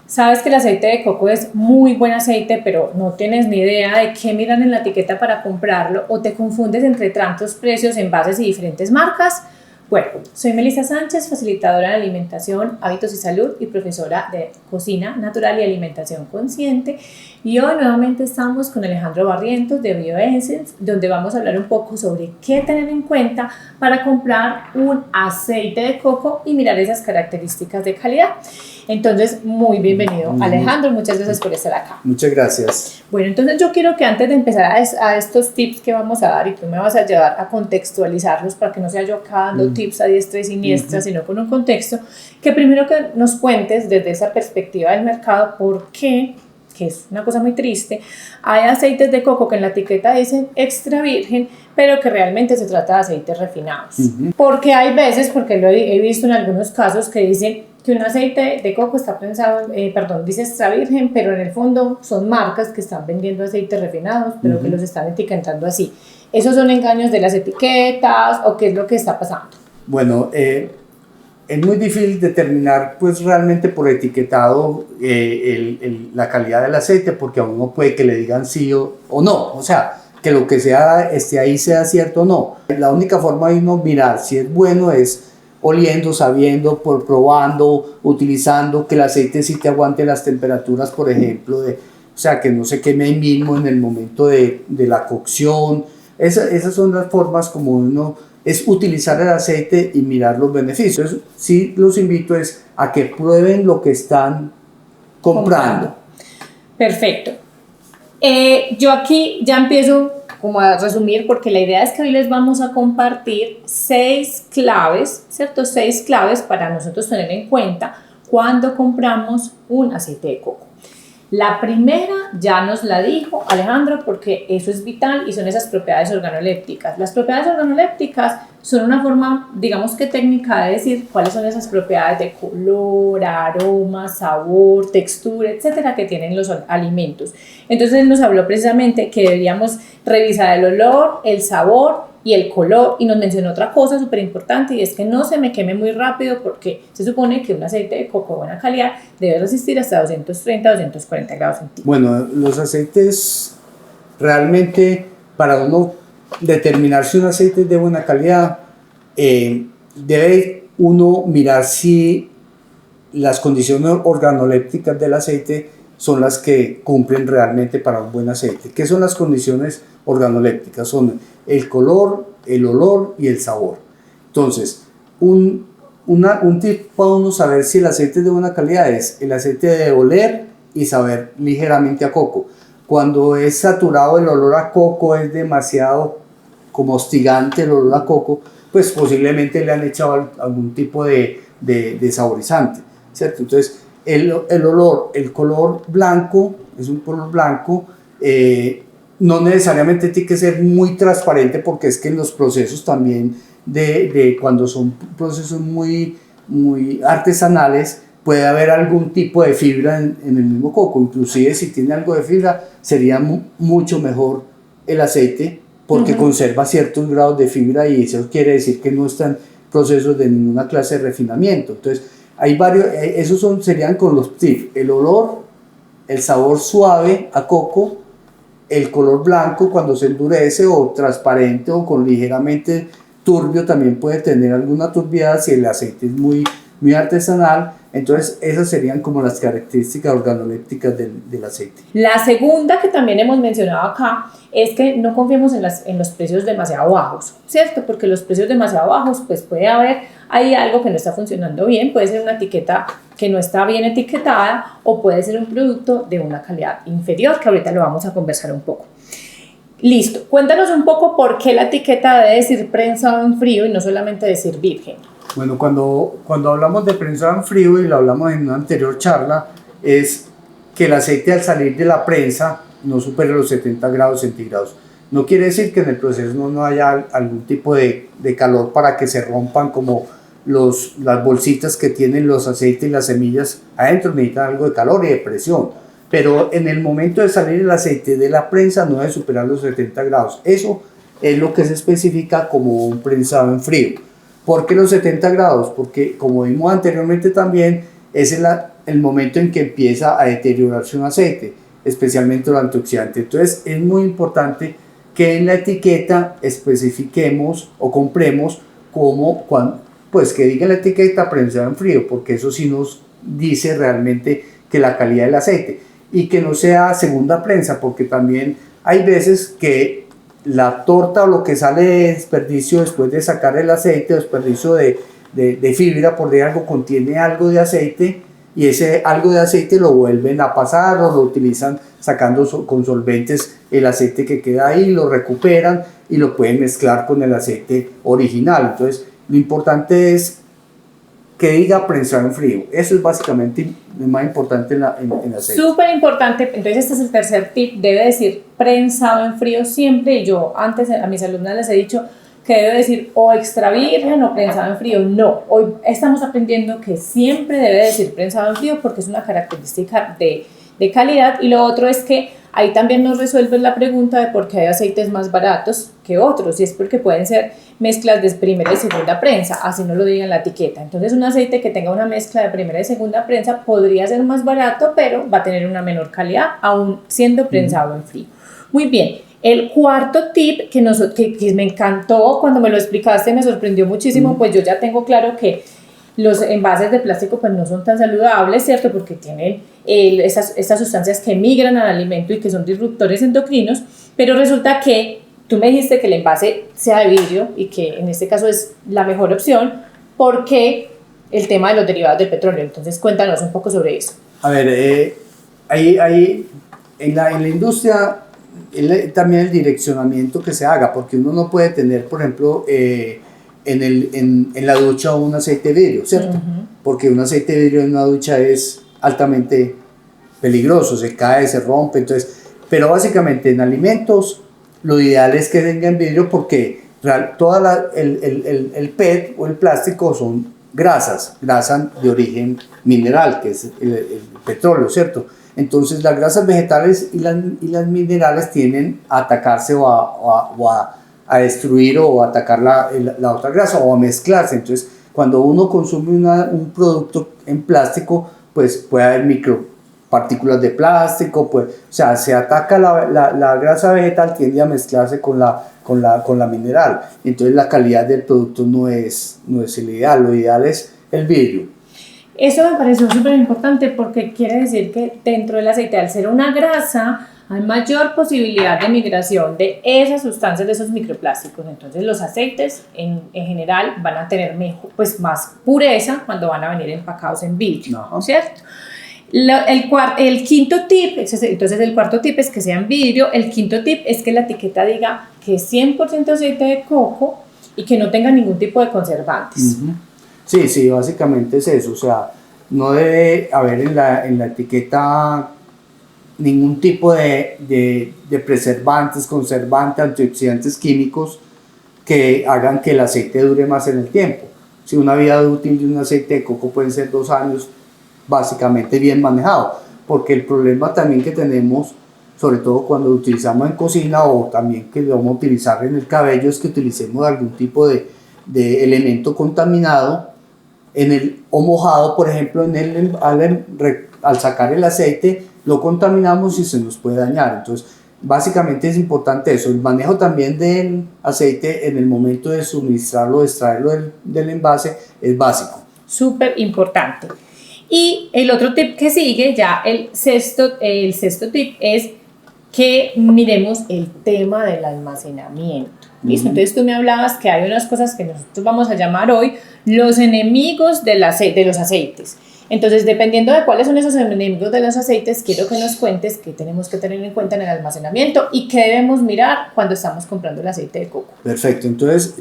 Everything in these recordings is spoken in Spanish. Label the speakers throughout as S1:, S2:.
S1: Sabes que el aceite de coco es muy buen aceite, pero no tienes ni idea de qué miran en la etiqueta para comprarlo o te confundes entre tantos precios, envases y diferentes marcas. Bueno, soy Melissa Sánchez, facilitadora de alimentación, hábitos y salud y profesora de cocina natural y alimentación consciente. Y hoy nuevamente estamos con Alejandro Barrientos de BioEssence, donde vamos a hablar un poco sobre qué tener en cuenta para comprar un aceite de coco y mirar esas características de calidad. Entonces, muy bienvenido, Alejandro, muchas gracias por estar acá.
S2: Muchas gracias.
S1: Bueno, entonces yo quiero que antes de empezar a estos tips que vamos a dar y tú me vas a ayudar a contextualizarlos para que no sea yo acá dando tips a diestra y siniestra, sino con un contexto, que primero que nos cuentes desde esa perspectiva del mercado por qué, que es una cosa muy triste, hay aceites de coco que en la etiqueta dicen extra virgen, pero que realmente se trata de aceites refinados. Porque hay veces, porque lo he visto en algunos casos, que dicen que un aceite de coco está pensado, dice extra virgen, pero en el fondo son marcas que están vendiendo aceites refinados, pero que los están etiquetando así. ¿Esos son engaños de las etiquetas o qué es lo que está pasando?
S2: Bueno, es muy difícil determinar pues realmente por etiquetado la calidad del aceite, porque a uno puede que le digan sí o no, o sea, que lo que sea esté ahí sea cierto o no. La única forma de uno mirar si es bueno es oliendo, sabiendo, probando, utilizando, que el aceite sí te aguante las temperaturas, por ejemplo, o sea, que no se queme ahí mismo en el momento de la cocción. Esas son las formas como uno es utilizar el aceite y mirar los beneficios. Entonces, sí los invito a que prueben lo que están comprando.
S1: Perfecto. Yo aquí ya empiezo como a resumir, porque la idea es que hoy les vamos a compartir 6 claves, ¿cierto? 6 claves para nosotros tener en cuenta cuando compramos un aceite de coco. La primera ya nos la dijo Alejandro, porque eso es vital y son esas propiedades organolépticas. Las propiedades organolépticas son una forma, digamos que técnica, de decir cuáles son esas propiedades de color, aroma, sabor, textura, etcétera, que tienen los alimentos. Entonces él nos habló precisamente que deberíamos revisar el olor, el sabor y el color, y nos mencionó otra cosa súper importante, y es que no se me queme muy rápido, porque se supone que un aceite de coco de buena calidad debe resistir hasta 230 240 grados centígrados.
S2: Bueno, los aceites realmente, para uno determinar si un aceite es de buena calidad, debe uno mirar si las condiciones organolépticas del aceite son las que cumplen realmente para un buen aceite. ¿Qué son las condiciones organolépticas? Son el color, el olor y el sabor. Entonces, un tip para uno saber si el aceite es de buena calidad es el aceite de oler y saber ligeramente a coco. Cuando es saturado el olor a coco, es demasiado como hostigante el olor a coco, pues posiblemente le han echado algún tipo de saborizante, ¿cierto? Entonces, el olor, el color blanco, es un color blanco, no necesariamente tiene que ser muy transparente, porque es que en los procesos también de cuando son procesos muy artesanales, puede haber algún tipo de fibra en el mismo coco. Inclusive si tiene algo de fibra, sería mucho mejor el aceite, porque conserva ciertos grados de fibra, y eso quiere decir que no están procesos de ninguna clase de refinamiento. Entonces, hay varios, serían con los tips: el olor, el sabor suave a coco, el color blanco cuando se endurece, o transparente o con ligeramente turbio, también puede tener alguna turbiedad si el aceite es muy artesanal. Entonces esas serían como las características organolépticas del aceite.
S1: La segunda que también hemos mencionado acá es que no confiemos en los precios demasiado bajos, ¿cierto? Porque los precios demasiado bajos, pues puede haber ahí algo que no está funcionando bien, puede ser una etiqueta que no está bien etiquetada, o puede ser un producto de una calidad inferior, que ahorita lo vamos a conversar un poco. Listo, cuéntanos un poco por qué la etiqueta debe decir prensado en frío y no solamente decir virgen.
S2: Bueno, cuando hablamos de prensado en frío, y lo hablamos en una anterior charla, es que el aceite al salir de la prensa no supere los 70 grados centígrados. No quiere decir que en el proceso no haya algún tipo de calor para que se rompan como las bolsitas que tienen los aceites y las semillas adentro. Necesitan algo de calor y de presión, pero en el momento de salir el aceite de la prensa no debe superar los 70 grados. Eso es lo que se especifica como un prensado en frío. ¿Por qué los 70 grados? Porque, como vimos anteriormente también, es el momento en que empieza a deteriorarse un aceite, especialmente los antioxidantes. Entonces es muy importante que en la etiqueta especifiquemos o compremos como, pues que diga en la etiqueta prensado en frío, porque eso sí nos dice realmente que la calidad del aceite, y que no sea segunda prensa, porque también hay veces que la torta o lo que sale de desperdicio después de sacar el aceite, desperdicio de fibra, por decir algo, contiene algo de aceite, y ese algo de aceite lo vuelven a pasar o lo utilizan sacando con solventes el aceite que queda ahí, lo recuperan y lo pueden mezclar con el aceite original. Entonces lo importante es que diga prensado en frío. Eso es básicamente lo más importante en aceite.
S1: Súper importante. Entonces este es el tercer tip, debe decir prensado en frío siempre. Y yo antes a mis alumnas les he dicho que debe decir o extra virgen o prensado en frío. No, hoy estamos aprendiendo que siempre debe decir prensado en frío porque es una característica de calidad. Y lo otro es que ahí también nos resuelve la pregunta de por qué hay aceites más baratos que otros, y es porque pueden ser mezclas de primera y segunda prensa, así no lo diga en la etiqueta. Entonces un aceite que tenga una mezcla de primera y segunda prensa podría ser más barato, pero va a tener una menor calidad, aún siendo prensado en frío. Muy bien. El cuarto tip que me encantó cuando me lo explicaste, me sorprendió muchísimo, pues yo ya tengo claro que los envases de plástico pues no son tan saludables, ¿cierto? Porque tienen estas sustancias que migran al alimento y que son disruptores endocrinos, pero resulta que tú me dijiste que el envase sea de vidrio y que en este caso es la mejor opción porque el tema de los derivados del petróleo. Entonces cuéntanos un poco sobre eso.
S2: A ver, en la industria también el direccionamiento que se haga, porque uno no puede tener, por ejemplo, en la ducha un aceite de vidrio, ¿cierto? Porque un aceite de vidrio en una ducha es altamente peligroso, se cae, se rompe, entonces, pero básicamente en alimentos lo ideal es que tenga en vidrio porque el PET o el plástico son grasas de origen mineral, que es el petróleo, ¿cierto? Entonces las grasas vegetales y las minerales tienden a atacarse o a destruir o a atacar la otra grasa o a mezclarse. Entonces cuando uno consume un producto en plástico, pues puede haber micropartículas de plástico, pues, o sea, se ataca la grasa vegetal, tiende a mezclarse con la mineral. Entonces la calidad del producto no es el ideal, lo ideal es el vidrio.
S1: Eso me pareció súper importante porque quiere decir que dentro del aceite, al ser una grasa, hay mayor posibilidad de migración de esas sustancias, de esos microplásticos. Entonces los aceites en general van a tener pues más pureza cuando van a venir empacados en vidrio, ¿cierto? El quinto tip, entonces el cuarto tip es que sea en vidrio. El quinto tip es que la etiqueta diga que es 100% aceite de coco y que no tenga ningún tipo de conservantes.
S2: Sí, básicamente es eso, o sea, no debe haber en la etiqueta ningún tipo de preservantes, conservantes, antioxidantes químicos que hagan que el aceite dure más en el tiempo. Si una vida útil de un aceite de coco puede ser 2 años, básicamente bien manejado, porque el problema también que tenemos, sobre todo cuando lo utilizamos en cocina o también que lo vamos a utilizar en el cabello, es que utilicemos algún tipo de elemento contaminado o mojado, por ejemplo, al sacar el aceite lo contaminamos y se nos puede dañar. Entonces básicamente es importante eso, el manejo también del aceite en el momento de suministrarlo, de extraerlo del envase es básico.
S1: Súper importante. Y el otro tip que sigue, ya el sexto tip, es que miremos el tema del almacenamiento. ¿Listo? Entonces tú me hablabas que hay unas cosas que nosotros vamos a llamar hoy los enemigos de los aceites. Entonces, dependiendo de cuáles son esos enemigos de los aceites, quiero que nos cuentes qué tenemos que tener en cuenta en el almacenamiento y qué debemos mirar cuando estamos comprando el aceite de coco.
S2: Perfecto, entonces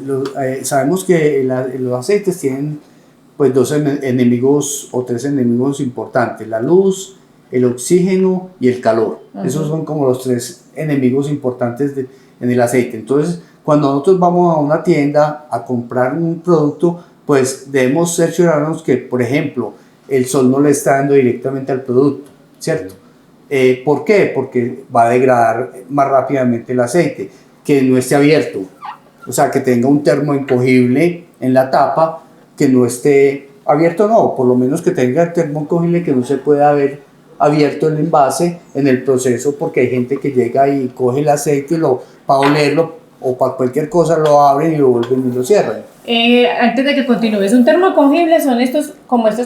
S2: sabemos que los aceites tienen pues 2 enemigos o 3 enemigos importantes: la luz, el oxígeno y el calor. Esos son como los 3 enemigos importantes en el aceite. Entonces, cuando nosotros vamos a una tienda a comprar un producto, pues debemos cerciorarnos que, por ejemplo, el sol no le está dando directamente al producto, ¿cierto? ¿Por qué? Porque va a degradar más rápidamente el aceite, que no esté abierto, o sea, que tenga un termo encogible en la tapa, que no esté abierto no, por lo menos que tenga termocogible, que no se pueda haber abierto el envase en el proceso, porque hay gente que llega y coge el aceite y para olerlo o para cualquier cosa lo abren y lo vuelven y lo cierran.
S1: Antes de que continúes, un termocogible son estos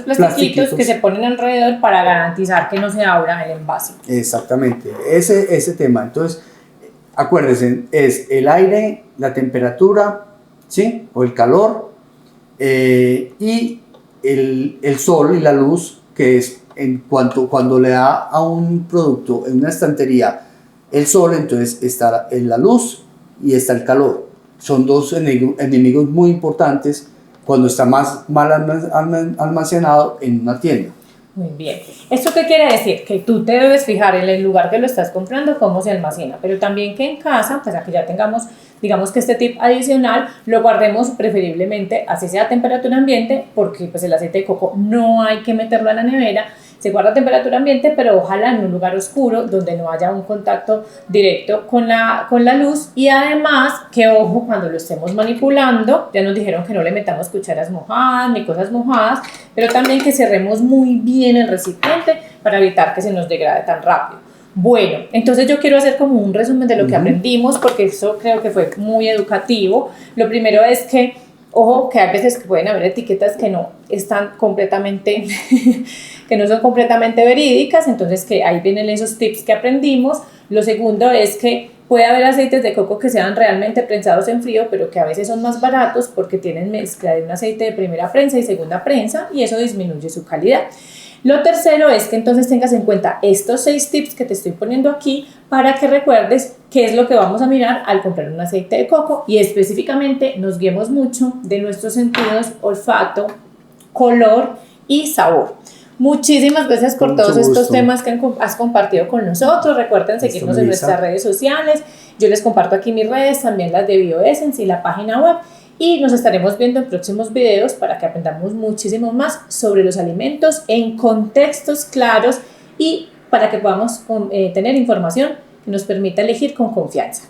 S1: plastiquitos que se ponen alrededor para garantizar que no se abra el envase.
S2: Exactamente, ese tema. Entonces, acuérdense, es el aire, la temperatura, ¿sí? O el calor, y el sol y la luz, que es cuando le da a un producto en una estantería el sol, entonces está en la luz y está el calor. Son dos enemigos muy importantes cuando está mal almacenado en una tienda.
S1: Muy bien. ¿Esto qué quiere decir? Que tú te debes fijar en el lugar que lo estás comprando, cómo se almacena, pero también que en casa, pues aquí ya tengamos, digamos que este tip adicional, lo guardemos preferiblemente, así sea a temperatura ambiente, porque pues el aceite de coco no hay que meterlo a la nevera, se guarda a temperatura ambiente, pero ojalá en un lugar oscuro donde no haya un contacto directo con la luz, y además que ojo cuando lo estemos manipulando, ya nos dijeron que no le metamos cucharas mojadas ni cosas mojadas, pero también que cerremos muy bien el recipiente para evitar que se nos degrade tan rápido. Bueno, entonces yo quiero hacer como un resumen de lo que aprendimos, porque eso creo que fue muy educativo. Lo primero es que, ojo, que a veces pueden haber etiquetas que no están completamente, que no son completamente verídicas, entonces que ahí vienen esos tips que aprendimos. Lo segundo es que puede haber aceites de coco que sean realmente prensados en frío, pero que a veces son más baratos porque tienen mezcla de un aceite de primera prensa y segunda prensa, y eso disminuye su calidad. Lo tercero es que entonces tengas en cuenta estos 6 tips que te estoy poniendo aquí para que recuerdes qué es lo que vamos a mirar al comprar un aceite de coco, y específicamente nos guiemos mucho de nuestros sentidos: olfato, color y sabor. Muchísimas gracias por todos estos temas que has compartido con nosotros. Recuerden seguirnos en nuestras redes sociales. Yo les comparto aquí mis redes, también las de BioEssence y la página web. Y nos estaremos viendo en próximos videos para que aprendamos muchísimo más sobre los alimentos en contextos claros y para que podamos tener información que nos permita elegir con confianza.